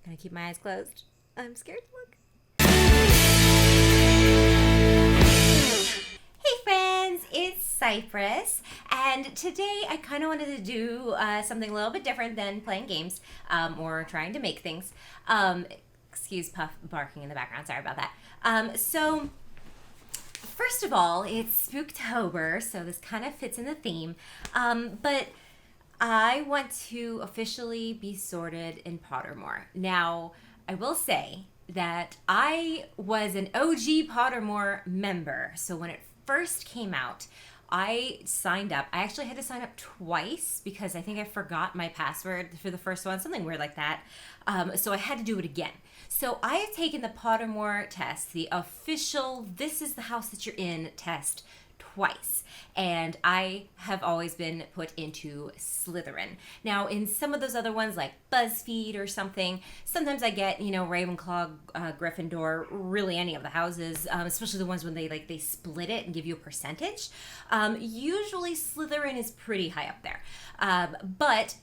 Gonna keep my eyes closed. I'm scared to look. Hey friends, it's Psypris, and today I kind of wanted to do something a little bit different than playing games or trying to make things. Excuse Puff barking in the background, sorry about that. So first of all, it's Spooktober, so this kind of fits in the theme, but I want to officially be sorted in Pottermore. Now, I will say that I was an OG Pottermore member, so when it first came out, I signed up. I actually had to sign up twice because I think I forgot my password for the first one, something weird like that. So I had to do it again. So I have taken the Pottermore test, the official "this is the house that you're in" test, twice, and I have always been put into Slytherin. Now, in some of those other ones, like BuzzFeed or something, sometimes I get, Ravenclaw, Gryffindor, really any of the houses, especially the ones when they split it and give you a percentage. Usually Slytherin is pretty high up there, but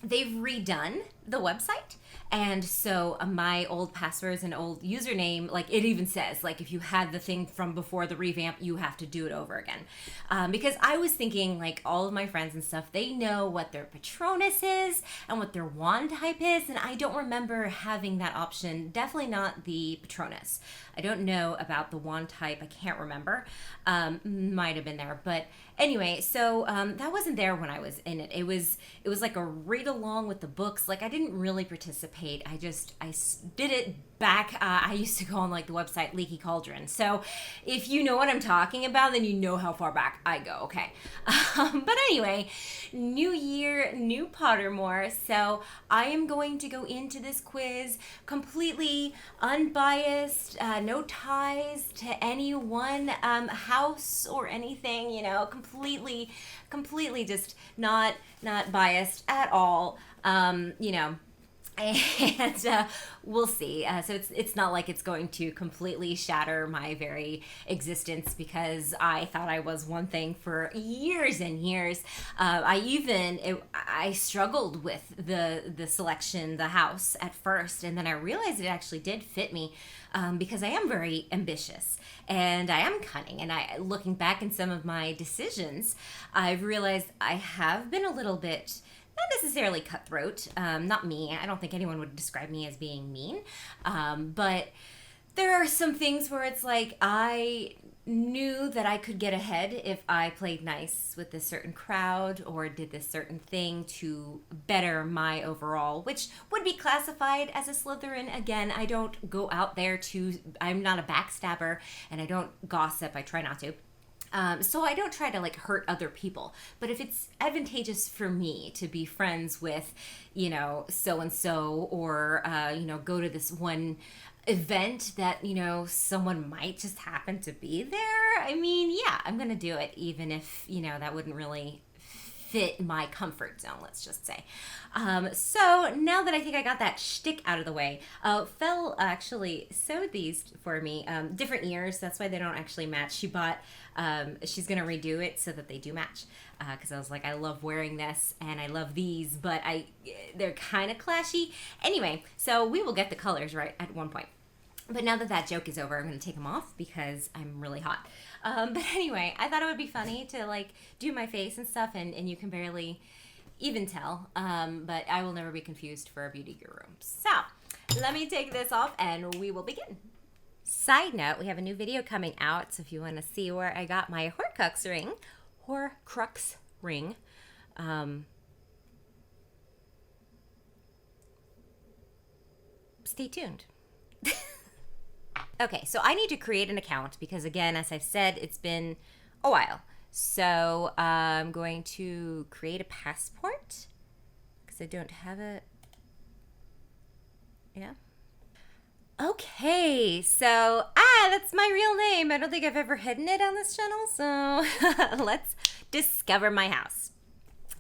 they've redone the website. And so my old passwords and old username, it even says, if you had the thing from before the revamp, you have to do it over again. Because I was thinking, all of my friends and stuff, they know what their Patronus is and what their wand type is. And I don't remember having that option. Definitely not the Patronus. I don't know about the wand type. I can't remember. Might have been there. But anyway, so that wasn't there when I was in it. It was like a read along with the books. I didn't really participate. I did it back. I used to go on the website Leaky Cauldron. So if you know what I'm talking about, then you know how far back I go. Okay. But anyway, new year, new Pottermore. So I am going to go into this quiz completely unbiased, no ties to any one house or anything, completely just not biased at all. And we'll see. So it's not like it's going to completely shatter my very existence because I thought I was one thing for years and years. I struggled with the selection, the house at first, and then I realized it actually did fit me because I am very ambitious and I am cunning. And looking back in some of my decisions, I've realized I have been a little bit not necessarily cutthroat, not me. I don't think anyone would describe me as being mean. But there are some things where it's I knew that I could get ahead if I played nice with this certain crowd or did this certain thing to better my overall, which would be classified as a Slytherin. Again, I don't go out there I'm not a backstabber and I don't gossip. I try not to. So I don't try to hurt other people, but if it's advantageous for me to be friends with, so-and-so or, go to this one event that, someone might just happen to be there, yeah, I'm going to do it even if, that wouldn't really fit my comfort zone, let's just say. So now that I think I got that shtick out of the way, Fel actually sewed these for me, different ears. That's why they don't actually match. She bought, she's going to redo it so that they do match. Cause I was I love wearing this and I love these, but they're kind of clashy. Anyway, so we will get the colors right at one point. But now that joke is over, I'm going to take them off because I'm really hot. But anyway, I thought it would be funny to do my face and stuff, and you can barely even tell. But I will never be confused for a beauty guru. So let me take this off and we will begin. Side note, we have a new video coming out. So if you want to see where I got my Horcrux ring, stay tuned. Okay, so I need to create an account because, again, as I've said, it's been a while. So I'm going to create a passport because I don't have it. Yeah. Okay, so, that's my real name. I don't think I've ever hidden it on this channel, so let's discover my house.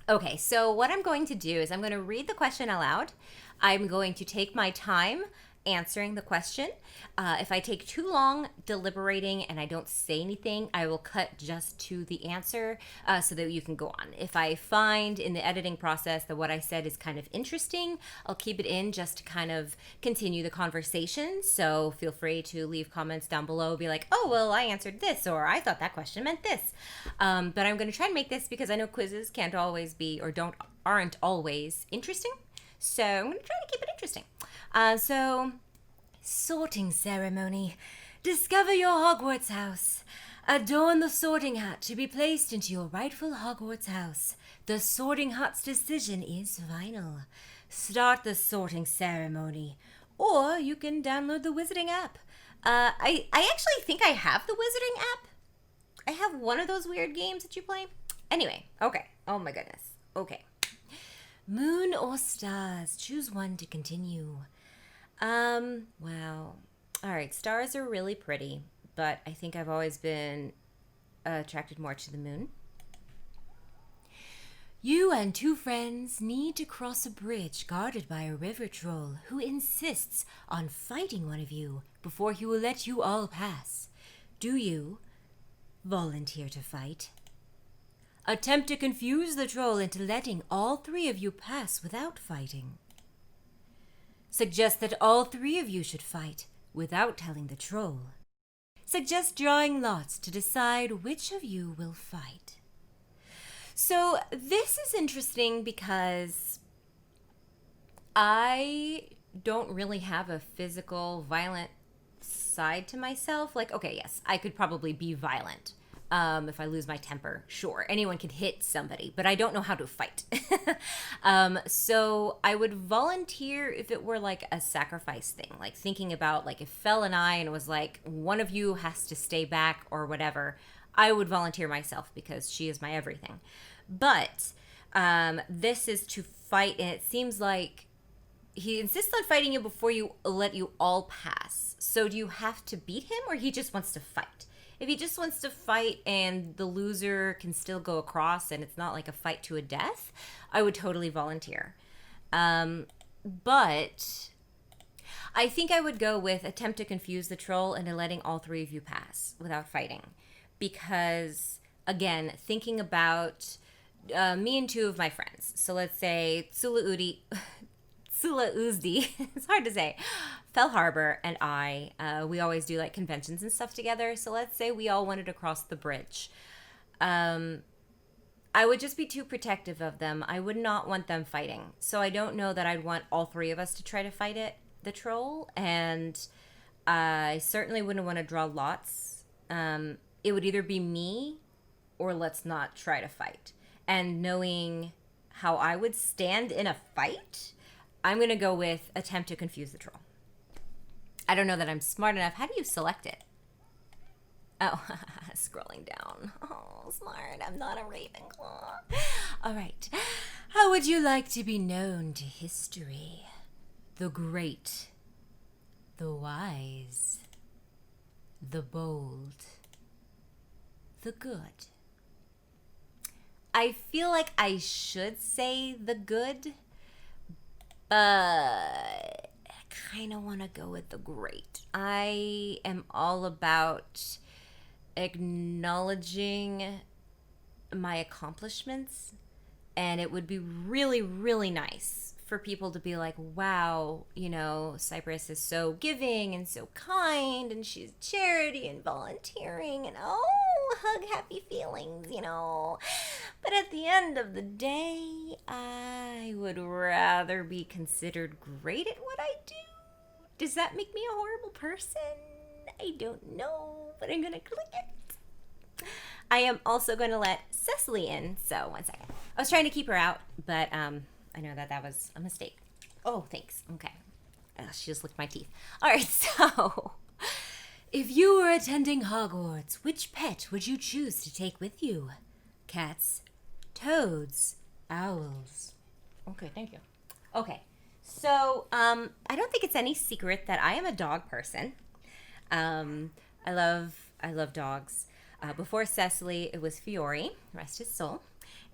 Okay, so what I'm going to do is I'm going to read the question aloud. I'm going to take my time answering the question. If I take too long deliberating and I don't say anything, I will cut just to the answer so that you can go on. If I find in the editing process that what I said is kind of interesting, I'll keep it in just to kind of continue the conversation. So feel free to leave comments down below. Be like, oh, well, I answered this, or I thought that question meant this. But I'm going to try to make this because I know quizzes can't always be or aren't always interesting. So I'm going to try to keep it interesting. So, sorting ceremony. Discover your Hogwarts house. Adorn the sorting hat to be placed into your rightful Hogwarts house. The sorting hat's decision is final. Start the sorting ceremony. Or you can download the Wizarding app. I actually think I have the Wizarding app. I have one of those weird games that you play. Anyway, okay. Oh my goodness. Okay. Moon or stars? Choose one to continue. Wow. All right, stars are really pretty, but I think I've always been attracted more to the moon. You and two friends need to cross a bridge guarded by a river troll who insists on fighting one of you before he will let you all pass. Do you volunteer to fight? Attempt to confuse the troll into letting all three of you pass without fighting. Suggest that all three of you should fight without telling the troll. Suggest drawing lots to decide which of you will fight. So this is interesting because I don't really have a physical violent side to myself. Like, okay, yes, I could probably be violent. If I lose my temper, sure, anyone can hit somebody, but I don't know how to fight. So I would volunteer if it were like a sacrifice thing, like thinking about like if Fel and I, and it was like one of you has to stay back or whatever, I would volunteer myself because she is my everything. But this is to fight, and it seems like he insists on fighting you before you let you all pass. So do you have to beat him, or he just wants to fight? If he just wants to fight and the loser can still go across and it's not like a fight to a death, I would totally volunteer. But I think I would go with attempt to confuse the troll into letting all three of you pass without fighting. Because, again, thinking about me and two of my friends. So let's say Tsula Uzdi, it's hard to say, Fel Harbor and I, we always do like conventions and stuff together. So let's say we all wanted to cross the bridge. I would just be too protective of them. I would not want them fighting. So I don't know that I'd want all three of us to try to fight the troll. And I certainly wouldn't want to draw lots. It would either be me or let's not try to fight. And knowing how I would stand in a fight, I'm going to go with attempt to confuse the troll. I don't know that I'm smart enough. How do you select it? Oh, scrolling down. Oh, smart. I'm not a Ravenclaw. All right. How would you like to be known to history? The great, the wise, the bold, the good. I feel like I should say the good, but I kind of want to go with the great. I am all about acknowledging my accomplishments, and it would be really, really nice for people to be like, wow, you know, Psypris is so giving and so kind, and she's charity and volunteering, and oh, hug happy feelings, you know. But at the end of the day, I would rather be considered great at what I do. Does that make me a horrible person? I don't know, but I'm gonna click it. I am also going to let Cecily in, so 1 second. I was trying to keep her out, but I know that was a mistake. Oh, thanks. Okay. She just licked my teeth. All right, so if you were attending Hogwarts, which pet would you choose to take with you? Cats, toads, owls. Okay, thank you. Okay, so I don't think it's any secret that I am a dog person. I love dogs. Before Cecily, it was Fiore, rest his soul.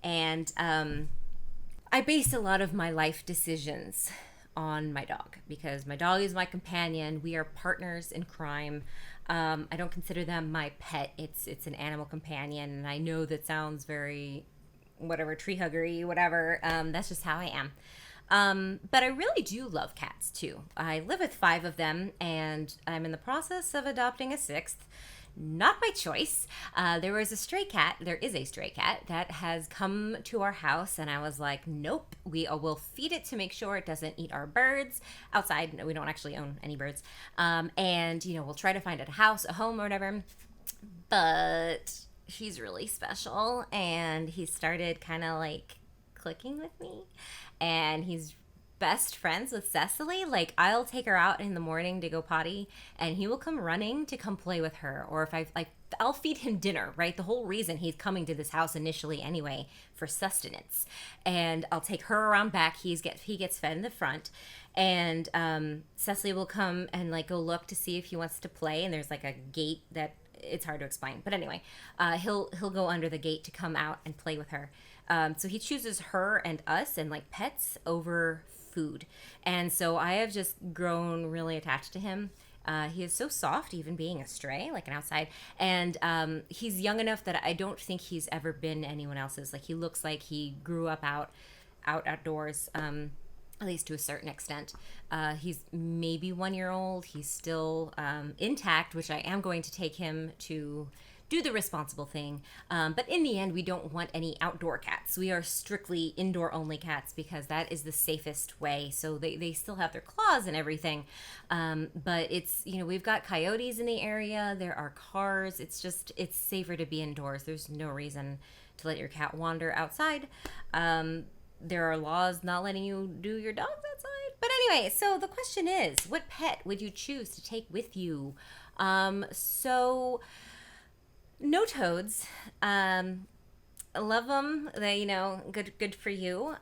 And I based a lot of my life decisions on my dog because my dog is my companion. We are partners in crime. I don't consider them my pet. It's an animal companion, and I know that sounds very whatever tree huggery, whatever. That's just how I am. But I really do love cats too. I live with 5 of them, and I'm in the process of adopting a 6th. Not by choice. There is a stray cat that has come to our house, and I was like, nope, we will feed it to make sure it doesn't eat our birds outside. No, we don't actually own any birds. And, we'll try to find it a house, a home, or whatever. But she's really special, and he started kind of like clicking with me, and he's best friends with Cecily. Like, I'll take her out in the morning to go potty, and he will come running to come play with her. Or if I'll feed him dinner, right? The whole reason he's coming to this house initially anyway, for sustenance. And I'll take her around back. He gets fed in the front, and Cecily will come and like go look to see if he wants to play. And there's like a gate that it's hard to explain, but anyway, he'll go under the gate to come out and play with her. So he chooses her and us and like pets over food. And so I have just grown really attached to him. He is so soft, even being a stray, like an outside. And he's young enough that I don't think he's ever been anyone else's. Like, he looks like he grew up outdoors, at least to a certain extent. He's maybe 1 year old. He's still intact, which I am going to take him to do the responsible thing. But in the end, we don't want any outdoor cats. We are strictly indoor only cats because that is the safest way. So they still have their claws and everything. But it's, we've got coyotes in the area. There are cars. It's safer to be indoors. There's no reason to let your cat wander outside. There are laws not letting you do your dogs outside. But anyway, so the question is, what pet would you choose to take with you? No toads. I love them. They, good for you.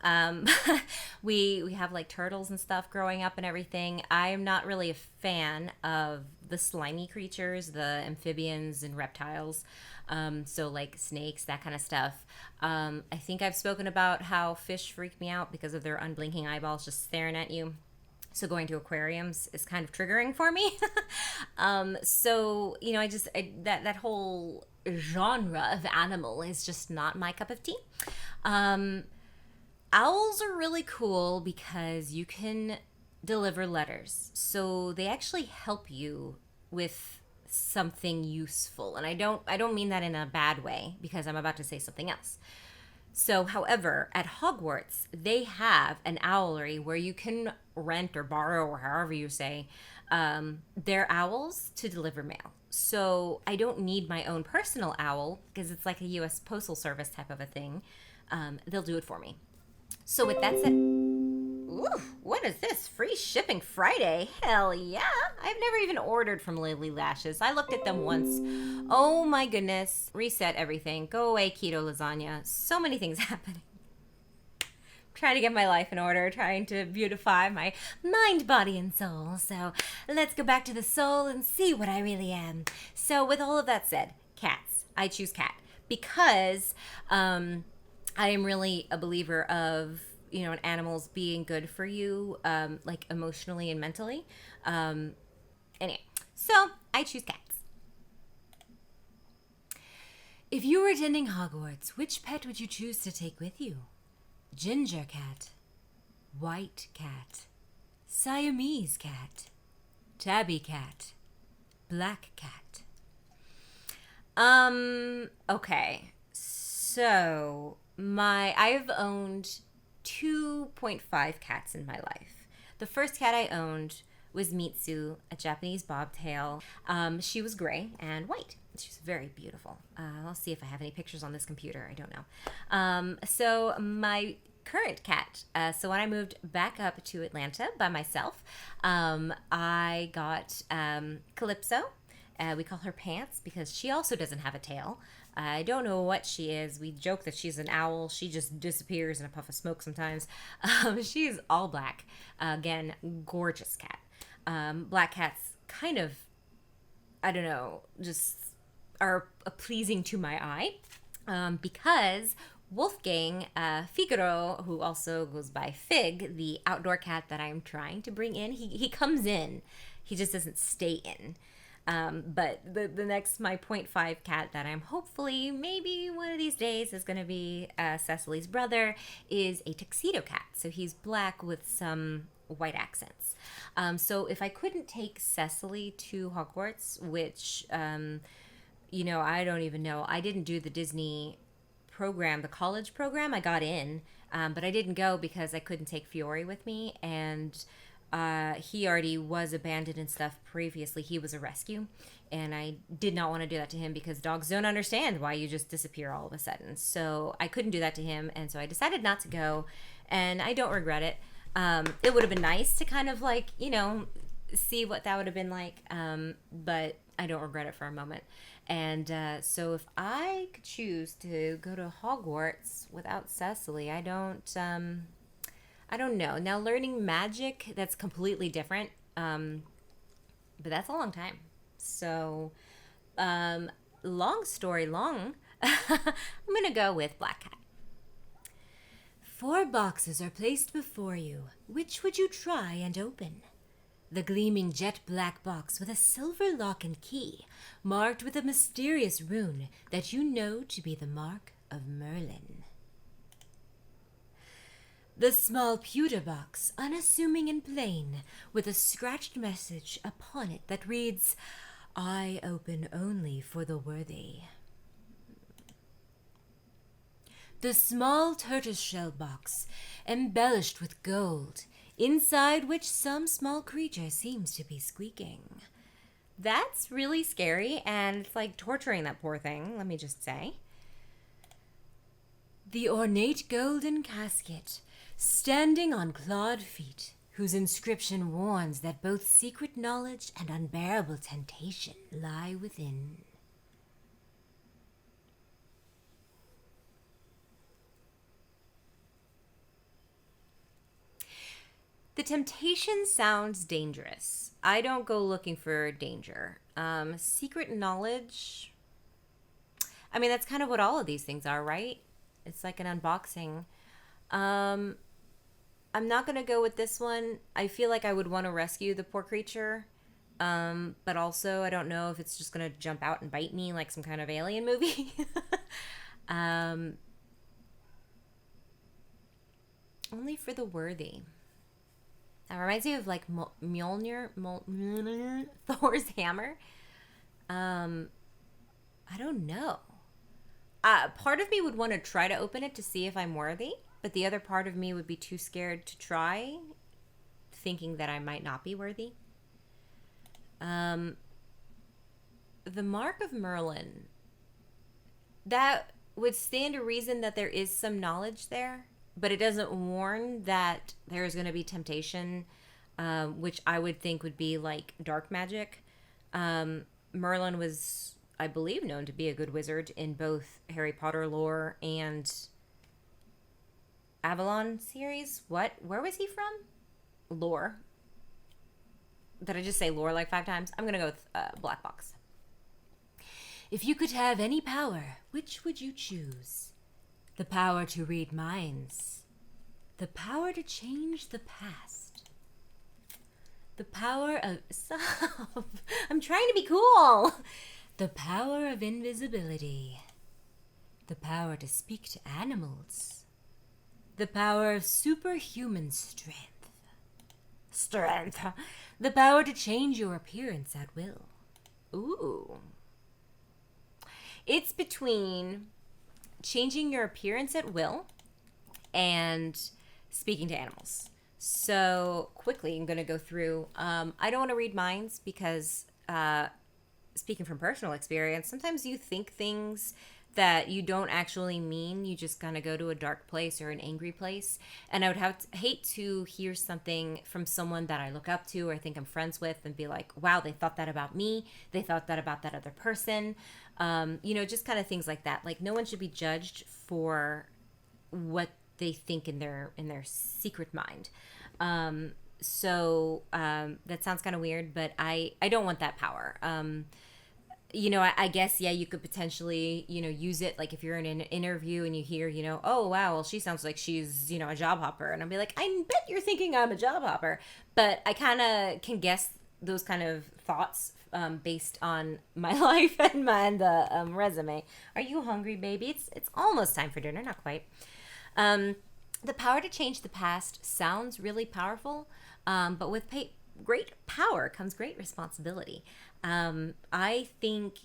We have like turtles and stuff growing up and everything. I'm not really a fan of the slimy creatures, the amphibians and reptiles. So like snakes, that kind of stuff. I think I've spoken about how fish freak me out because of their unblinking eyeballs just staring at you. So going to aquariums is kind of triggering for me. That whole genre of animal is just not my cup of tea. Owls are really cool because you can deliver letters. So they actually help you with something useful. And I don't mean that in a bad way because I'm about to say something else. So, however, at Hogwarts, they have an owlery where you can rent or borrow, or however you say, their owls to deliver mail. So I don't need my own personal owl because it's like a U.S. Postal Service type of a thing. They'll do it for me. So with that said, ooh, what is this? Free shipping Friday? Hell yeah. I've never even ordered from Lily Lashes. I looked at them once. Oh my goodness. Reset everything. Go away, keto lasagna. So many things happening. Trying to get my life in order, trying to beautify my mind, body, and soul. So let's go back to the soul and see what I really am. So with all of that said, cats. I choose cat because I am really a believer of, animals being good for you, like emotionally and mentally. Anyway, so I choose cats. If you were attending Hogwarts, which pet would you choose to take with you? Ginger cat, white cat, Siamese cat, tabby cat, black cat. Okay. So I've owned 2.5 cats in my life. The first cat I owned was Mitsu, a Japanese bobtail. She was gray and white. She was very beautiful. I'll see if I have any pictures on this computer. I don't know. So my current cat, so when I moved back up to Atlanta by myself, I got Calypso. We call her Pants because she also doesn't have a tail. I don't know what she is. We joke that she's an owl. She just disappears in a puff of smoke sometimes. She is all black. Again, gorgeous cat. Black cats kind of, I don't know, just are pleasing to my eye because Wolfgang, Figaro, who also goes by Fig, the outdoor cat that I'm trying to bring in, he comes in. He just doesn't stay in. But the next, my .5 cat that I'm hopefully, maybe one of these days, is going to be Cecily's brother, is a tuxedo cat. So he's black with some white accents. So if I couldn't take Cecily to Hogwarts, which, I don't even know. I didn't do the Disney program, the college program. I got in, but I didn't go because I couldn't take Fiore with me, and he already was abandoned and stuff previously. He was a rescue, and I did not want to do that to him because dogs don't understand why you just disappear all of a sudden. So I couldn't do that to him, and so I decided not to go, and I don't regret it. It would have been nice to kind of see what that would have been like, but I don't regret it for a moment. And so if I could choose to go to Hogwarts without Cecily, I don't know. Now, learning magic, that's completely different, but that's a long time. So, long story long, I'm going to go with Black Cat. 4 boxes are placed before you. Which would you try and open? The gleaming jet black box with a silver lock and key, marked with a mysterious rune that you know to be the mark of Merlin. The small pewter box, unassuming and plain, with a scratched message upon it that reads, "I open only for the worthy." The small tortoiseshell box, embellished with gold, inside which some small creature seems to be squeaking. That's really scary, and it's like torturing that poor thing, let me just say. The ornate golden casket, standing on clawed feet, whose inscription warns that both secret knowledge and unbearable temptation lie within. The temptation sounds dangerous. I don't go looking for danger. Secret knowledge, I mean, that's kind of what all of these things are, right? It's like an unboxing. I'm not going to go with this one. I feel like I would want to rescue the poor creature. But also, I don't know if it's just going to jump out and bite me like some kind of alien movie. Only for the worthy. That reminds me of like Mjolnir, Thor's hammer. I don't know. Part of me would want to try to open it to see if I'm worthy, but the other part of me would be too scared to try, thinking that I might not be worthy. The mark of Merlin. That would stand to reason that there is some knowledge there, but it doesn't warn that there is going to be temptation, which I would think would be like dark magic. Merlin was, I believe, known to be a good wizard in both Harry Potter lore and Avalon series. What? Where was he from? Lore. Did I just say lore like 5 times? I'm going to go with Black Box. If you could have any power, which would you choose? The power to read minds. The power to change the past. The power of... Stop. I'm trying to be cool. The power of invisibility. The power to speak to animals. The power of superhuman strength. The power to change your appearance at will. Ooh. It's between changing your appearance at will and speaking to animals. So quickly, I'm going to go through. I don't want to read minds because, speaking from personal experience, sometimes you think things that you don't actually mean. You just kind of go to a dark place or an angry place. And I would hate to hear something from someone that I look up to or think I'm friends with and be like, wow, they thought that about me. They thought that about that other person. Just kind of things like that. Like, no one should be judged for what they think in their secret mind. That sounds kind of weird, but I don't want that power. I guess, yeah, you could potentially, use it like if you're in an interview and you hear, oh, wow, well, she sounds like she's, a job hopper. And I'll be like, I bet you're thinking I'm a job hopper. But I kind of can guess those kind of thoughts based on my life and the resume. Are you hungry, baby? It's almost time for dinner, not quite. Um, the power to change the past sounds really powerful, but with great power comes great responsibility. I think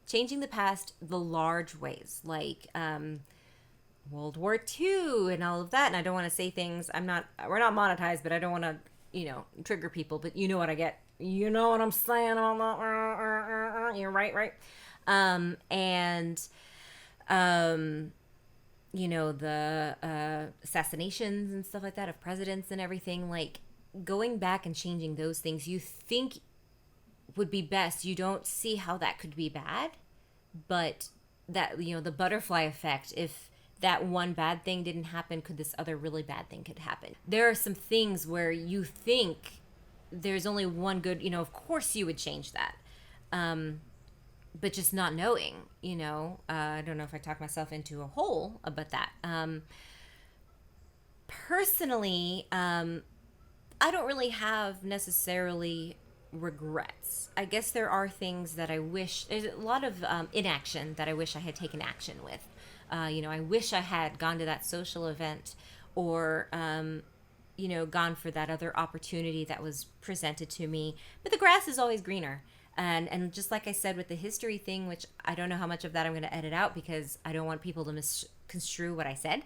changing the past the large ways, like World War II and all of that, and I don't want to say things. We're not monetized, but I don't want to, trigger people. But you know what I get. You know what I'm saying on that. You're right, right. And the assassinations and stuff like that of presidents and everything, like going back and changing those things you think would be best. You don't see how that could be bad, but that, the butterfly effect, if that one bad thing didn't happen, could this other really bad thing could happen? There are some things where you think there's only one good, of course you would change that. But just not knowing, I don't know if I talked myself into a hole about that. Personally, I don't really have necessarily regrets. I guess there are things that I wish, there's a lot of inaction that I wish I had taken action with. I wish I had gone to that social event or, gone for that other opportunity that was presented to me. But the grass is always greener. And just like I said with the history thing, which I don't know how much of that I'm going to edit out because I don't want people to misconstrue what I said.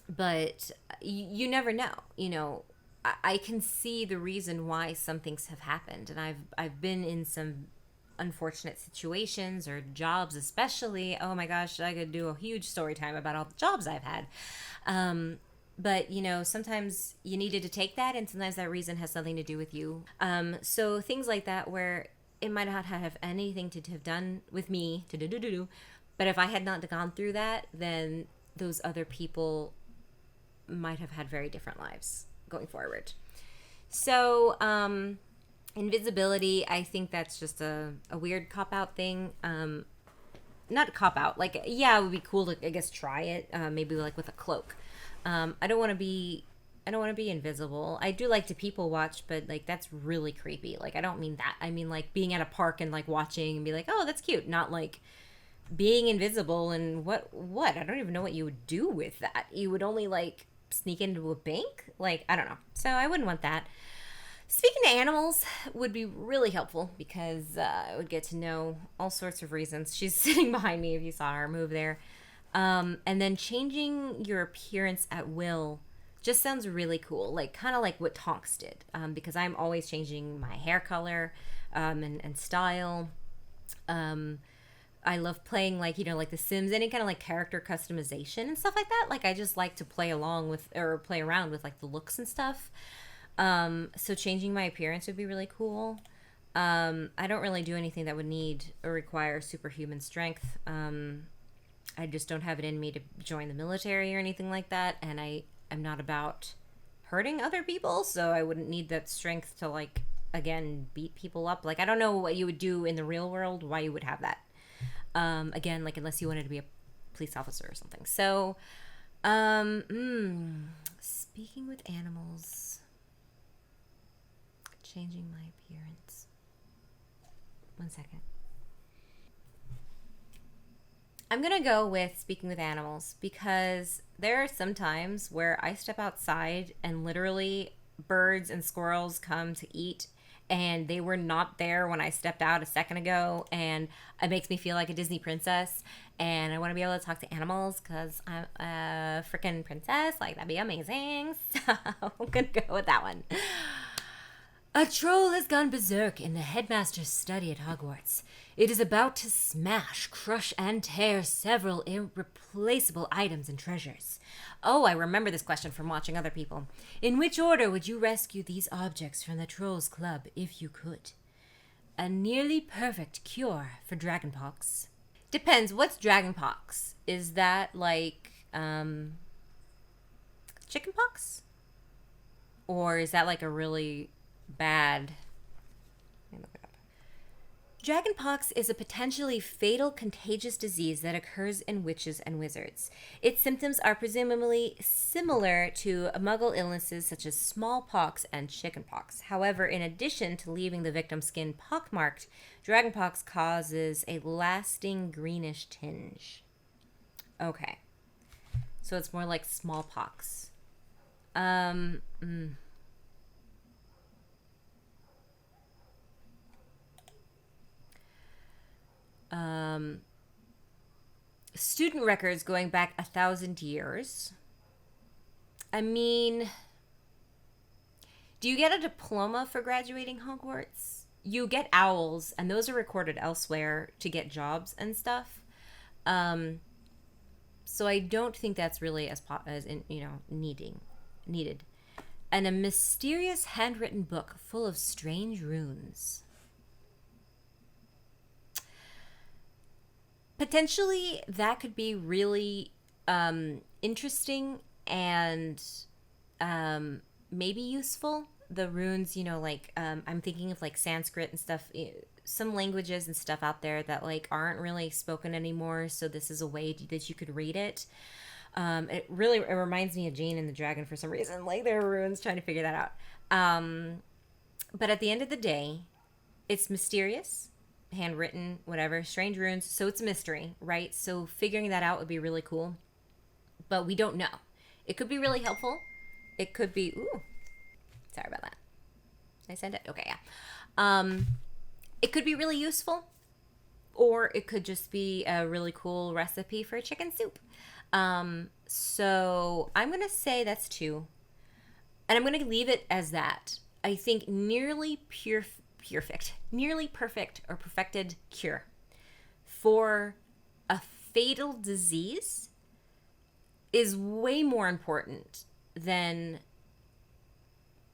But you never know. I can see the reason why some things have happened, and I've been in some unfortunate situations or jobs, especially. Oh my gosh, I could do a huge story time about all the jobs I've had. But sometimes you needed to take that, and sometimes that reason has something to do with you. So things like that, where it might not have anything to have done with me, but if I had not gone through that, then those other people might have had very different lives going forward. So invisibility, I think that's just a weird cop-out thing. Not a cop-out. Like, yeah, it would be cool to, I guess, try it. Maybe like with a cloak. I don't want to be invisible. I do like to people watch, but like that's really creepy. Like I don't mean that. I mean like being at a park and like watching and be like, "Oh, that's cute." Not like being invisible and what? I don't even know what you would do with that. You would only like sneak into a bank? Like, I don't know. So I wouldn't want that. Speaking to animals would be really helpful because I would get to know all sorts of reasons. She's sitting behind me if you saw her move there. And then changing your appearance at will just sounds really cool. Like kind of like what Tonks did. Because I'm always changing my hair color and style. I love playing like, like The Sims, any kind of like character customization and stuff like that. Like I just like to play around with like the looks and stuff. So changing my appearance would be really cool. I don't really do anything that would need or require superhuman strength. I just don't have it in me to join the military or anything like that. And I'm not about hurting other people. So I wouldn't need that strength to like, again, beat people up. Like, I don't know what you would do in the real world, why you would have that. Again, like unless you wanted to be a police officer or something. So, speaking with animals, changing my appearance. 1 second. I'm going to go with speaking with animals because there are some times where I step outside and literally birds and squirrels come to eat and they were not there when I stepped out a second ago, and it makes me feel like a Disney princess, and I want to be able to talk to animals because I'm a freaking princess. Like, that'd be amazing. So I'm going to go with that one. A troll has gone berserk in the headmaster's study at Hogwarts. It is about to smash, crush, and tear several irreplaceable items and treasures. Oh, I remember this question from watching other people. In which order would you rescue these objects from the Trolls Club if you could? A nearly perfect cure for dragonpox. Depends. What's dragonpox? Is that like, chickenpox? Or is that like a really bad Dragonpox is a potentially fatal contagious disease that occurs in witches and wizards. Its symptoms are presumably similar to muggle illnesses such as smallpox and chickenpox. However, in addition to leaving the victim's skin pockmarked, dragonpox causes a lasting greenish tinge. Okay. So it's more like smallpox. Um, mm. Student records going back 1,000 years. I mean, do you get a diploma for graduating Hogwarts? You get owls, and those are recorded elsewhere to get jobs and stuff. Um, so I don't think that's really as in, needed. And a mysterious handwritten book full of strange runes. Potentially, that could be really interesting and maybe useful. The runes, I'm thinking of like Sanskrit and stuff, some languages and stuff out there that like aren't really spoken anymore. So this is a way that you could read it. It reminds me of Jane and the Dragon for some reason. Like there are runes, trying to figure that out. But at the end of the day, it's mysterious, handwritten, whatever, strange runes. So it's a mystery, right? So figuring that out would be really cool. But we don't know. It could be really helpful. It could be, sorry about that. Did I send it? Okay, yeah. It could be really useful, or it could just be a really cool recipe for chicken soup. So I'm going to say that's 2. And I'm going to leave it as that. I think nearly perfect or perfected cure for a fatal disease is way more important than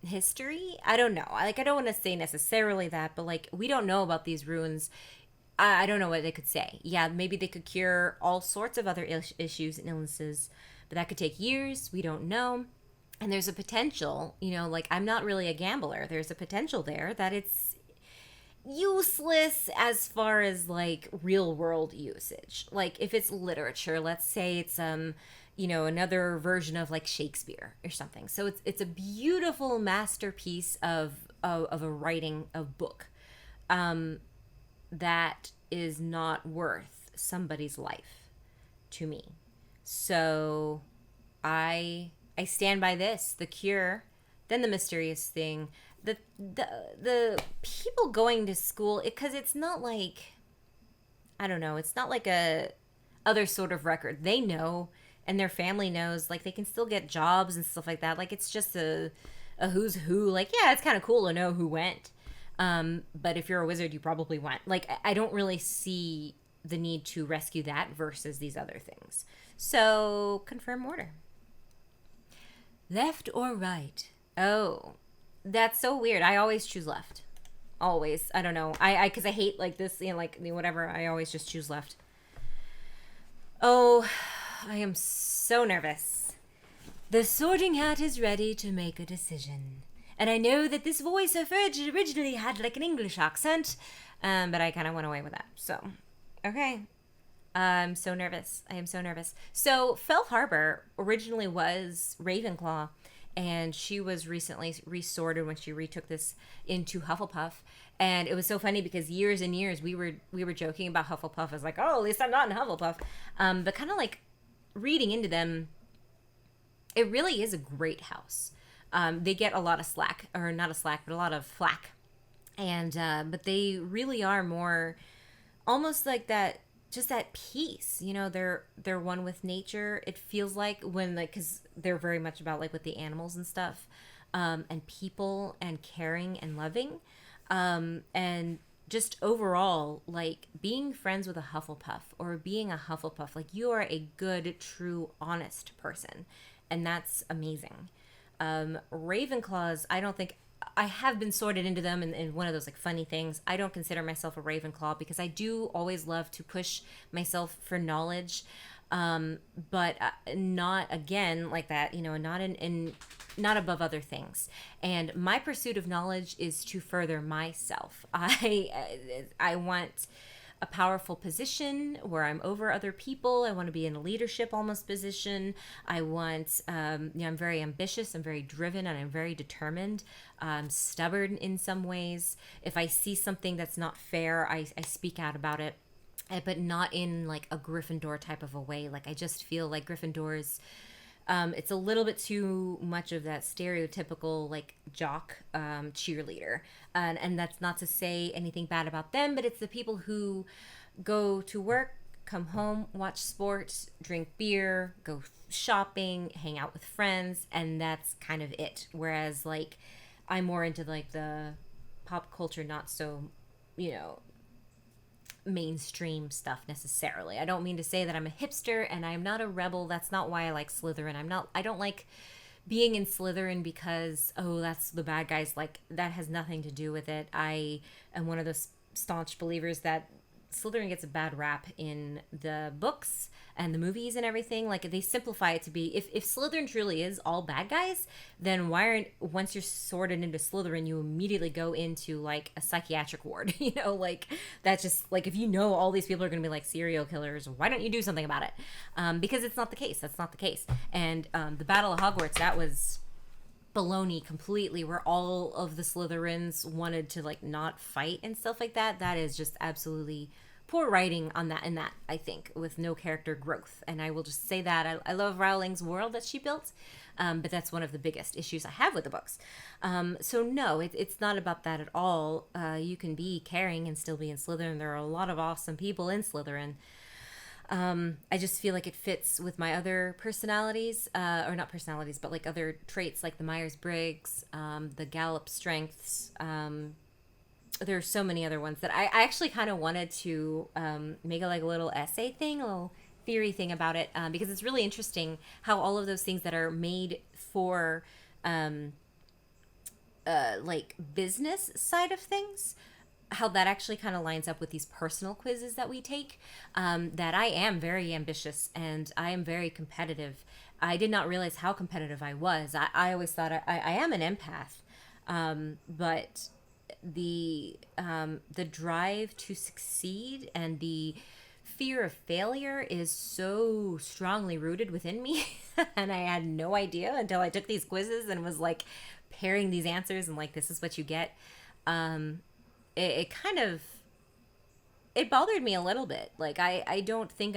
history. I don't know. I don't want to say necessarily that, but like we don't know about these runes. I don't know what they could say. Yeah, maybe they could cure all sorts of other issues and illnesses, but that could take years. We don't know. And there's a potential, like I'm not really a gambler. There's a potential there that it's useless as far as like real world usage. Like if it's literature, let's say it's another version of like Shakespeare or something. So it's a beautiful masterpiece of a writing of book that is not worth somebody's life to me. So I stand by this, the cure, then the mysterious thing, the people going to school, because it's not like, I don't know, it's not like a other sort of record. They know, and their family knows, like they can still get jobs and stuff like that. Like it's just a who's who. Like, yeah, it's kind of cool to know who went. But if you're a wizard, you probably went. Like, I don't really see the need to rescue that versus these other things. So, confirm order. Left or right? Oh, that's so weird. I always choose left. Always. I don't know. Because I hate like this, whatever. I always just choose left. Oh, I am so nervous. The sorting hat is ready to make a decision. And I know that this voice originally had like an English accent, but I kind of went away with that. So, okay. I'm so nervous. I am so nervous. So, Fel Harbor originally was Ravenclaw, and she was recently resorted when she retook this into Hufflepuff. And it was so funny because years and years we were joking about Hufflepuff as like, oh, at least I'm not in Hufflepuff. But kind of like reading into them, it really is a great house. They get a lot of slack, or not a slack, but a lot of flack. And but they really are more almost like that, just that peace. They're one with nature. It feels like when because they're very much about like with the animals and stuff, and people and caring and loving, and just overall like being friends with a Hufflepuff or being a Hufflepuff, like you are a good, true, honest person, and that's amazing. Ravenclaws, I don't think I have been sorted into them in one of those like funny things. I don't consider myself a Ravenclaw because I do always love to push myself for knowledge, but not again like that, not in not above other things. And my pursuit of knowledge is to further myself. I want a powerful position where I'm over other people. I want to be in a leadership almost position. I want, I'm very ambitious, I'm very driven, and I'm very determined. I'm stubborn in some ways. If I see something that's not fair, I speak out about it, but not in like a Gryffindor type of a way. Like I just feel like Gryffindors, it's a little bit too much of that stereotypical like jock cheerleader, and that's not to say anything bad about them, but it's the people who go to work, come home, watch sports, drink beer, go shopping, hang out with friends, and that's kind of it. Whereas like I'm more into like the pop culture, not so, mainstream stuff necessarily. I don't mean to say that I'm a hipster and I'm not a rebel. That's not why I like Slytherin. I don't like being in Slytherin because, oh, that's the bad guys. Like, that has nothing to do with it. I am one of those staunch believers that Slytherin gets a bad rap in the books and the movies and everything. Like, they simplify it to be, if Slytherin truly is all bad guys, then why aren't, once you're sorted into Slytherin, you immediately go into like a psychiatric ward, like that's just like, if you know all these people are going to be like serial killers, why don't you do something about it? Because it's not the case. That's not the case. And the Battle of Hogwarts, that was baloney completely, where all of the Slytherins wanted to like not fight and stuff like that. That is just absolutely poor writing on that, and that I think, with no character growth. And I will just say that I love Rowling's world that she built, but that's one of the biggest issues I have with the books. So no, it's not about that at all. You can be caring and still be in Slytherin. There are a lot of awesome people in Slytherin. I just feel like it fits with my other personalities, or not personalities, but like other traits, like the Myers-Briggs, the Gallup strengths. There are so many other ones that I actually kind of wanted to make a little essay thing, a little theory thing about it, because it's really interesting how all of those things that are made for like business side of things, how that actually kind of lines up with these personal quizzes that we take, that I am very ambitious and I am very competitive. I did not realize how competitive I was. I always thought I am an empath, but the drive to succeed and the fear of failure is so strongly rooted within me. And I had no idea until I took these quizzes and was like pairing these answers and like, this is what you get. It kind of, it bothered me a little bit. Like, I don't think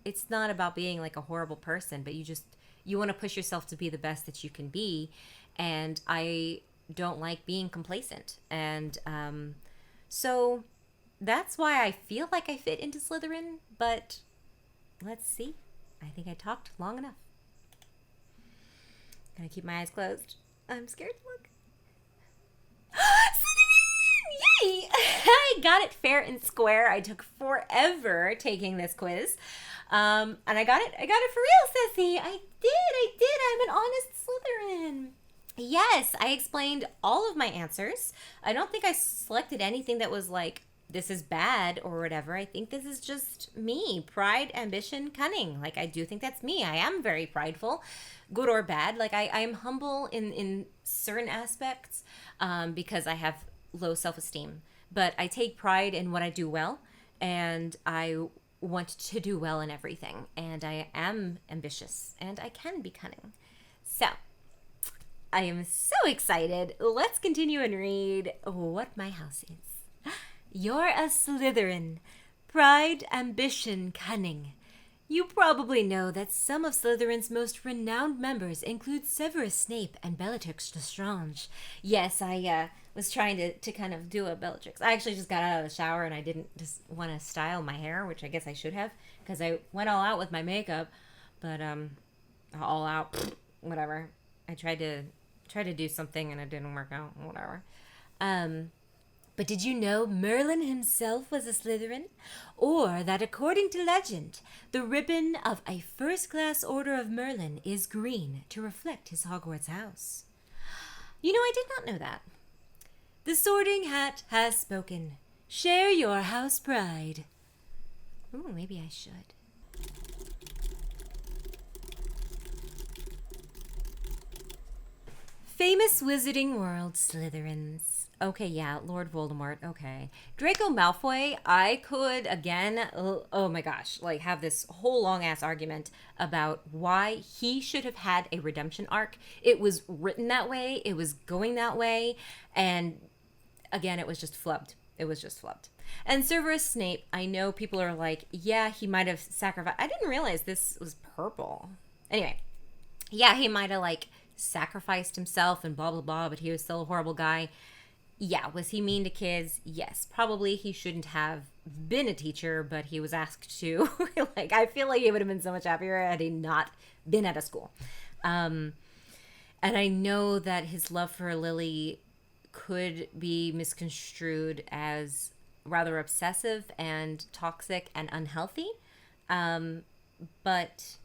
it's not about being like a horrible person, but you want to push yourself to be the best that you can be. And I don't like being complacent. And so that's why I feel like I fit into Slytherin, but let's see. I think I talked long enough. Gonna keep my eyes closed. I'm scared to look. Slytherin! Yay! I got it fair and square. I took forever taking this quiz. And I got it for real, Sissy. I did. I'm an honest Slytherin. Yes, I explained all of my answers. I don't think I selected anything that was like, this is bad or whatever. I think this is just me. Pride, ambition, cunning. Like, I do think that's me. I am very prideful, good or bad. Like, I am humble in certain aspects, because I have low self-esteem. But I take pride in what I do well, and I want to do well in everything. And I am ambitious, and I can be cunning. So I am so excited. Let's continue and read what my house is. You're a Slytherin. Pride, ambition, cunning. You probably know that some of Slytherin's most renowned members include Severus Snape and Bellatrix Lestrange. Yes, I was trying to kind of do a Bellatrix. I actually just got out of the shower and I didn't just want to style my hair, which I guess I should have, because I went all out with my makeup. But all out, whatever. I tried to do something and it didn't work out. Whatever. But did you know Merlin himself was a Slytherin? Or that according to legend, the ribbon of a first-class order of Merlin is green to reflect his Hogwarts house? You know, I did not know that. The Sorting Hat has spoken. Share your house pride. Ooh, maybe I should. Famous Wizarding World Slytherins. Okay, yeah, Lord Voldemort, okay. Draco Malfoy, I could, again, oh my gosh, like have this whole long-ass argument about why he should have had a redemption arc. It was written that way, it was going that way, and again, it was just flubbed. It was just flubbed. And Severus Snape, I know people are like, yeah, he might have sacrificed. I didn't realize this was purple. Anyway, yeah, he might have like sacrificed himself and blah, blah, blah, but he was still a horrible guy. Yeah, was he mean to kids? Yes, probably he shouldn't have been a teacher, but he was asked to. Like, I feel like he would have been so much happier had he not been at a school. And I know that his love for Lily could be misconstrued as rather obsessive and toxic and unhealthy. But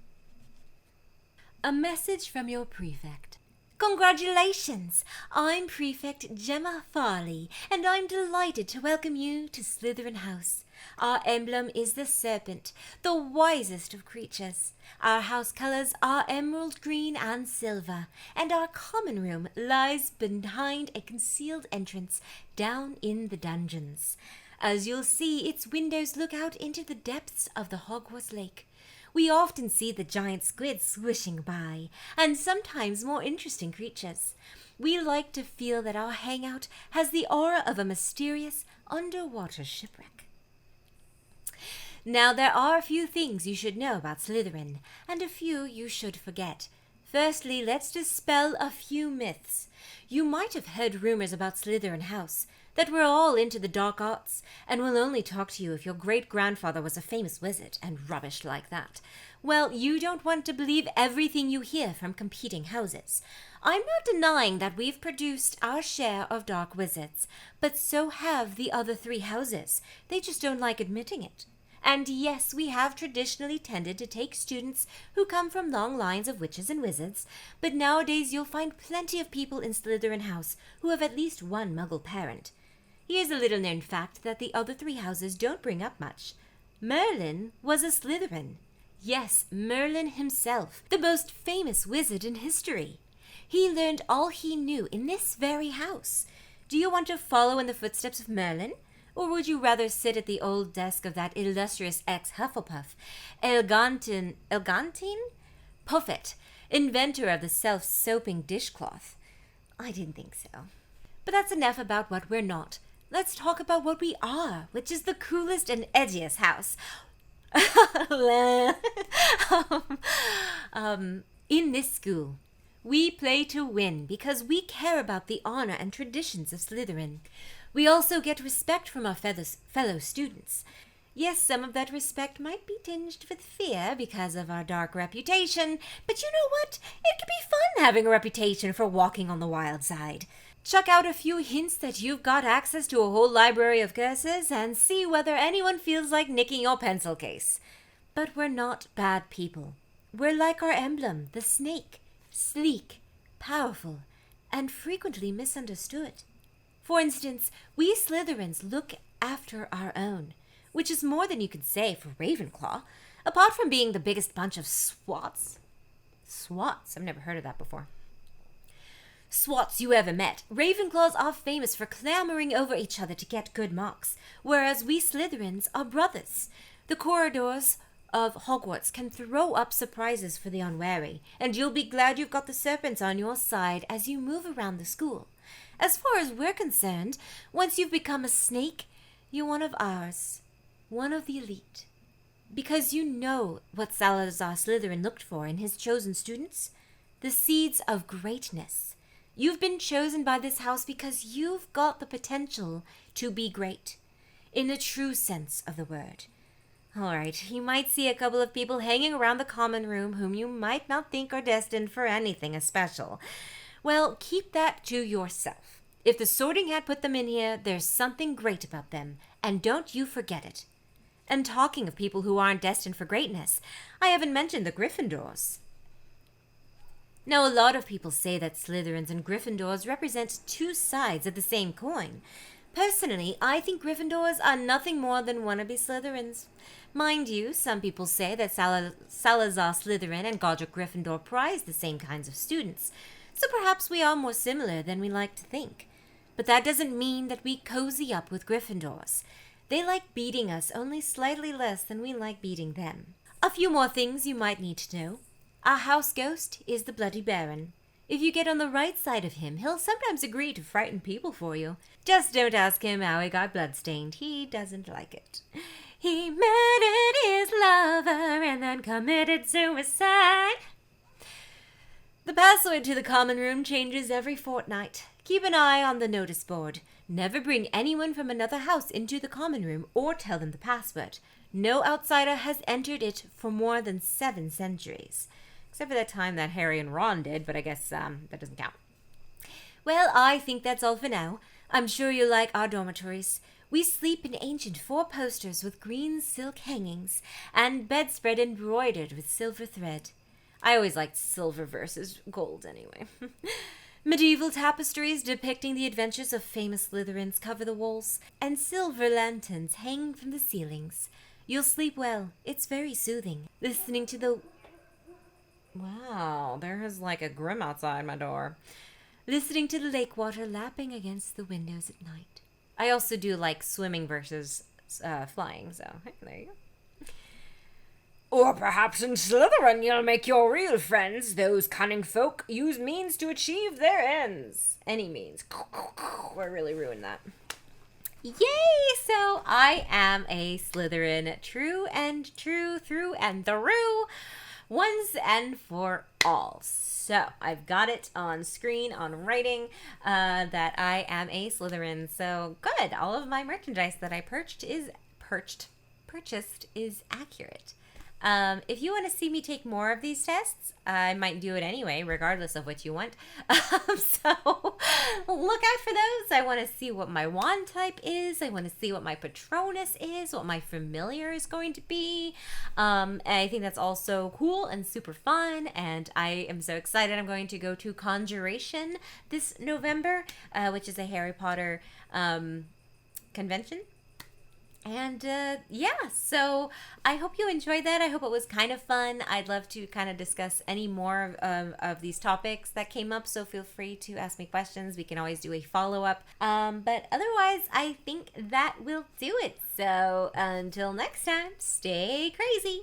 a message from your prefect. Congratulations! I'm Prefect Gemma Farley, and I'm delighted to welcome you to Slytherin House. Our emblem is the serpent, the wisest of creatures. Our house colors are emerald green and silver, and our common room lies behind a concealed entrance down in the dungeons. As you'll see, its windows look out into the depths of the Hogwarts Lake. We often see the giant squid swishing by, and sometimes more interesting creatures. We like to feel that our hangout has the aura of a mysterious underwater shipwreck. Now, there are a few things you should know about Slytherin, and a few you should forget. Firstly, let's dispel a few myths. You might have heard rumors about Slytherin House, that we're all into the dark arts, and will only talk to you if your great-grandfather was a famous wizard, and rubbish like that. Well, you don't want to believe everything you hear from competing houses. I'm not denying that we've produced our share of dark wizards, but so have the other 3 houses. They just don't like admitting it. And yes, we have traditionally tended to take students who come from long lines of witches and wizards, but nowadays you'll find plenty of people in Slytherin House who have at least one Muggle parent. Here's a little-known fact that the other 3 houses don't bring up much. Merlin was a Slytherin. Yes, Merlin himself, the most famous wizard in history. He learned all he knew in this very house. Do you want to follow in the footsteps of Merlin? Or would you rather sit at the old desk of that illustrious ex-Hufflepuff, Elgantine Puffet, inventor of the self-soaping dishcloth? I didn't think so. But that's enough about what we're not. Let's talk about what we are, which is the coolest and edgiest house. In this school, we play to win because we care about the honor and traditions of Slytherin. We also get respect from our fellow students. Yes, some of that respect might be tinged with fear because of our dark reputation, but you know what? It can be fun having a reputation for walking on the wild side. Chuck out a few hints that you've got access to a whole library of curses and see whether anyone feels like nicking your pencil case. But we're not bad people. We're like our emblem, the snake, sleek, powerful, and frequently misunderstood. For instance, we Slytherins look after our own, which is more than you could say for Ravenclaw, apart from being the biggest bunch of swats. Swats? I've never heard of that before. Swats you ever met. Ravenclaws are famous for clamoring over each other to get good marks, whereas we Slytherins are brothers. The corridors of Hogwarts can throw up surprises for the unwary, and you'll be glad you've got the serpents on your side as you move around the school. As far as we're concerned, once you've become a snake, you're one of ours, one of the elite. Because you know what Salazar Slytherin looked for in his chosen students? The seeds of greatness. You've been chosen by this house because you've got the potential to be great, in the true sense of the word. All right, you might see a couple of people hanging around the common room whom you might not think are destined for anything especial. Well, keep that to yourself. If the Sorting Hat put them in here, there's something great about them, and don't you forget it. And talking of people who aren't destined for greatness, I haven't mentioned the Gryffindors. Now, a lot of people say that Slytherins and Gryffindors represent 2 sides of the same coin. Personally, I think Gryffindors are nothing more than wannabe Slytherins. Mind you, some people say that Salazar Slytherin and Godric Gryffindor prize the same kinds of students. So perhaps we are more similar than we like to think. But that doesn't mean that we cozy up with Gryffindors. They like beating us only slightly less than we like beating them. A few more things you might need to know. Our house ghost is the Bloody Baron. If you get on the right side of him, he'll sometimes agree to frighten people for you. Just don't ask him how he got bloodstained. He doesn't like it. He murdered his lover and then committed suicide. The password to the common room changes every fortnight. Keep an eye on the notice board. Never bring anyone from another house into the common room or tell them the password. No outsider has entered it for more than 7 centuries. Except for that time that Harry and Ron did, but I guess that doesn't count. Well, I think that's all for now. I'm sure you'll like our dormitories. We sleep in ancient 4-posters with green silk hangings and bedspread embroidered with silver thread. I always liked silver versus gold anyway. Medieval tapestries depicting the adventures of famous Slytherins cover the walls, and silver lanterns hang from the ceilings. You'll sleep well. It's very soothing. Listening to the... Wow, there is like a grim outside my door. Listening to the lake water lapping against the windows at night. I also do like swimming versus flying, so hey, there you go. Or perhaps in Slytherin you'll make your real friends. Those cunning folk use means to achieve their ends. Any means. I really ruined that. Yay! So I am a Slytherin, true and true, through and through. Once and for all. So I've got it on screen, on writing, that I am a Slytherin. So good. All of my merchandise that I purchased is accurate. If you want to see me take more of these tests, I might do it anyway, regardless of what you want. So look out for those. I want to see what my wand type is. I want to see what my Patronus is, what my familiar is going to be. And I think that's also cool and super fun. And I am so excited. I'm going to go to Conjuration this November, which is a Harry Potter convention. And yeah, so I hope you enjoyed that. I hope it was kind of fun. I'd love to kind of discuss any more of these topics that came up, so feel free to ask me questions. We can always do a follow-up. But otherwise, I think that will do it. So until next time, stay crazy.